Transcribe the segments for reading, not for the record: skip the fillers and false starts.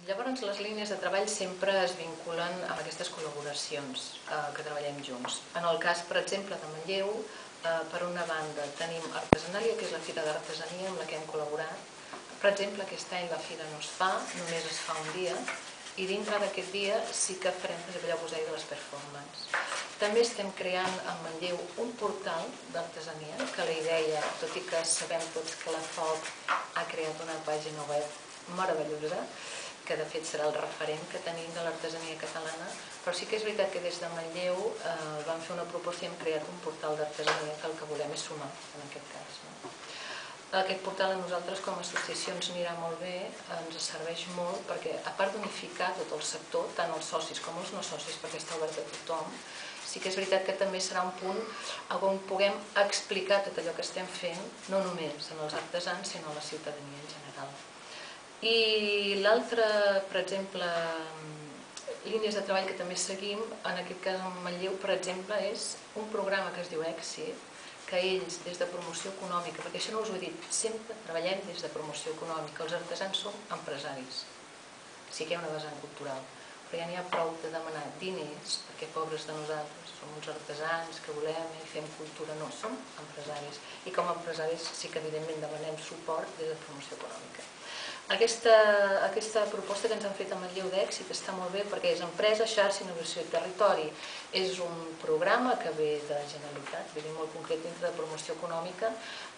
Llavors, les línies de treball sempre es vinculen amb aquestes col·laboracions que treballem junts. En el cas, per exemple, de Manlleu, per una banda tenim Artesanàlia, que és la fira d'artesania amb la que hem col·laborat. Per exemple, aquest any la fira no es fa, només es fa un dia, i dintre d'aquest dia sí que farem, per exemple, allò que us deia de les performances. També estem creant a Manlleu un portal d'artesania, que la idea, tot i que sabem tots que la FOC ha creat una pàgina web meravellosa, que de fet serà el referent que tenim de l'artesania catalana, però sí que és veritat que des de Manlleu vam fer una proposta i hem creat un portal d'artesania que el que volem és sumar, en aquest cas. Aquest portal a nosaltres com a associació ens anirà molt bé, ens serveix molt perquè, a part d'unificar tot el sector, tant els socis com els no socis, perquè està obert a tothom, sí que és veritat que també serà un punt on puguem explicar tot allò que estem fent, no només en els artesans, sinó a la ciutadania en general. I l'altra, per exemple, línies de treball que també seguim, en aquest cas en Manlleu, per exemple, és un programa que es diu Èxit, que ells, des de promoció econòmica, perquè això no us ho he dit, sempre treballem des de promoció econòmica, els artesans som empresaris, sí que hi ha una vessant cultural, però ja n'hi ha prou de demanar diners, perquè pobres de nosaltres, som uns artesans que volem i fem cultura, no, som empresaris, i com a empresaris sí que evidentment demanem suport des de promoció econòmica. Aquesta proposta que ens han fet a Manlleu d'Èxit està molt bé perquè és Empresa, Xarxa, Innovació i Territori. És un programa que ve de la Generalitat, ve molt concret dintre de promoció econòmica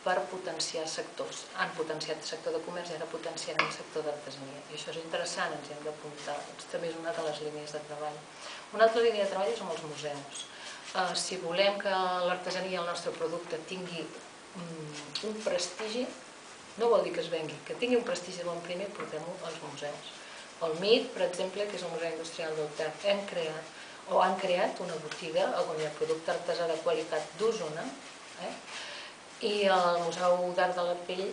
per potenciar sectors. Han potenciat el sector de comerç i ara potenciaran el sector d'artesania. I això és interessant, ens hem d'apuntar. També és una de les línies de treball. Una altra línia de treball és amb els museus. Si volem que l'artesania, el nostre producte, tingui un prestigi, no vol dir que es vengui, que tingui un prestigi de bon primer, portem-ho als museus. El MIT, per exemple, que és el Museu Industrial del Ter, han creat una botiga on hi ha producte artesà de qualitat d'Osona, i al Museu d'Art de la Pell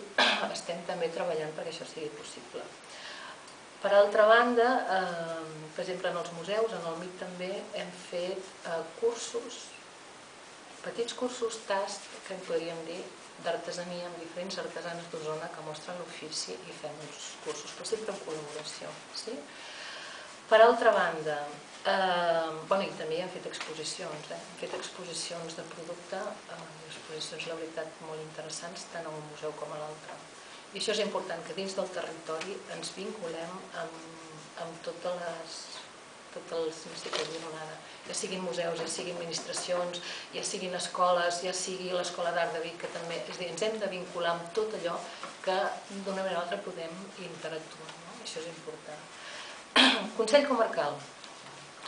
estem també treballant perquè això sigui possible. Per altra banda, per exemple, en els museus, en el MIT també hem fet cursos, petits cursos tast, que en podríem dir, d'artesania amb diferents artesanes d'Osona que mostren l'ofici i fem uns cursos, però sempre en col·laboració. Per altra banda, i també hem fet exposicions, de producte, exposicions, la veritat, molt interessants, tant a un museu com a l'altre. I això és important, que dins del territori ens vinculem amb totes les ja siguin museus, ja siguin administracions, ja siguin escoles, ja sigui l'Escola d'Art de Vic, que també, és a dir, ens hem de vincular amb tot allò que d'una manera o altra podem interactuar, això és important. Consell comarcal.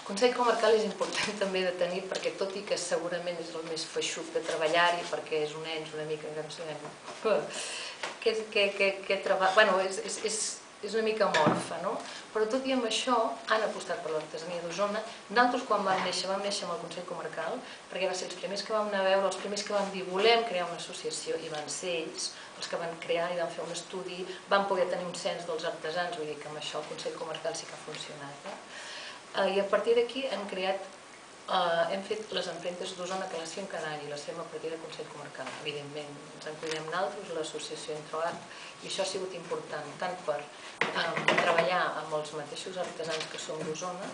El Consell comarcal és important també de tenir perquè tot i que segurament és el més feixuc de treballar-hi perquè és un ens una mica que no sabem què treballar, és una mica amorfa, no? Però tot i amb això han apostat per l'artesania d'Osona. Nosaltres quan vam néixer amb el Consell Comarcal, perquè va ser els primers que vam anar a veure, els primers que vam dir volem crear una associació, i van ser ells els que van crear i van fer un estudi, van poder tenir un cens dels artesans, vull dir que amb això el Consell Comarcal sí que ha funcionat. I a partir d'aquí hem fet les empremtes d'Osona que les fem cada any i les fem a partir del Consell Comarcal. Evidentment, ens en cuidem nosaltres, l'associació Introart, i això ha sigut important tant per treballar amb els mateixos artesans que som d'Osona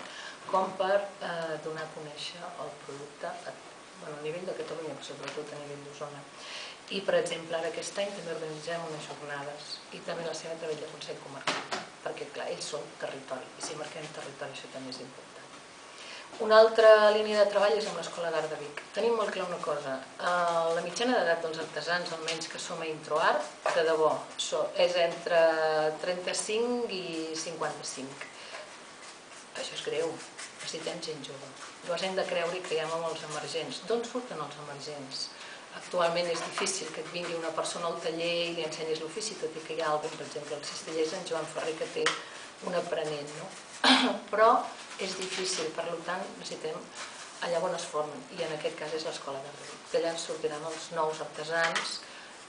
com per donar a conèixer el producte a nivell de Catalunya, però sobretot a nivell d'Osona. I, per exemple, ara aquest any també organitzem unes jornades i també la seva treball de Consell Comarcal, perquè, clar, ells són territori, i si marquem territori això també és important. Una altra línia de treball és amb l'Escola d'Art de Vic. Tenim molt clar una cosa, la mitjana d'edat dels artesans, almenys que som a Introart, de debò, és entre 35 i 55. Això és greu, necessitem gent jove. Llavors hem de creure i creiem amb els emergents. D'on surten els emergents? Actualment és difícil que et vingui una persona al taller i li ensenyis l'ofici, tot i que hi ha algun, per exemple, al Cistellers, en Joan Ferrer, que té un aprenent, no? Però és difícil, per tant necessitem allà on es formen, i en aquest cas és l'Escola d'Art de Vic. D'allà sortiran els nous artesans,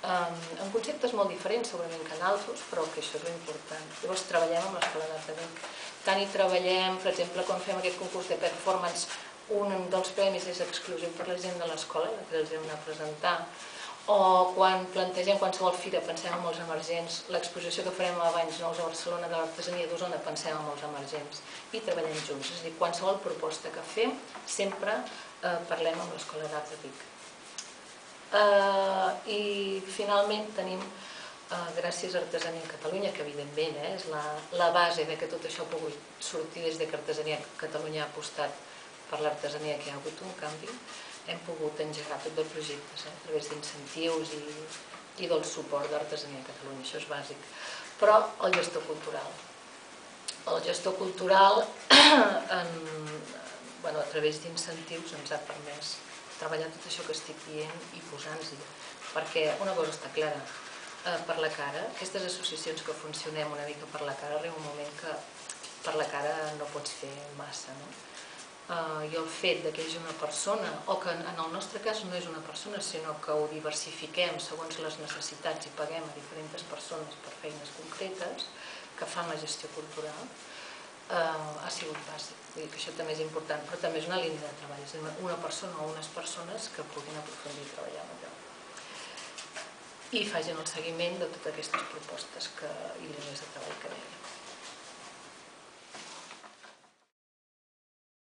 amb conceptes molt diferents segurament que nosaltres, però que això és l'important. Llavors treballem amb l'Escola d'Art de Vic. Tant hi treballem, per exemple, quan fem aquest concurs de performance, un dels premis és exclusiu per la gent de l'escola, que els hem d'anar a presentar, o quan plantegem qualsevol fira pensem en els emergents, l'exposició que farem a Banys Nous a Barcelona de l'artesania d'Osona pensem en els emergents i treballem junts. És a dir, qualsevol proposta que fem sempre parlem amb l'Escola d'Art de Vic. I finalment tenim, gràcies a Artesania Catalunya, que evidentment és la base de que tot això ha pogut sortir des que Artesania Catalunya ha apostat per l'artesania, que hi ha hagut un canvi, hem pogut engegar tot de projectes a través d'incentius i del suport d'Artesania Catalunya, això és bàsic. Però el gestor cultural. El gestor cultural, a través d'incentius, ens ha permès treballar tot això que estic dient i posar-nos-hi. Perquè una cosa està clara, per la cara, aquestes associacions que funcionem una mica per la cara, arriba un moment que per la cara no pots fer massa, no? I el fet que hi hagi una persona, o que en el nostre cas no és una persona, sinó que ho diversifiquem segons les necessitats i paguem a diferents persones per feines concretes que fan la gestió cultural, ha sigut bàsic. Vull dir que això també és important, però també és una línia de treball, és una persona o unes persones que puguin aprofundir i treballar amb allò. I facin el seguiment de totes aquestes propostes que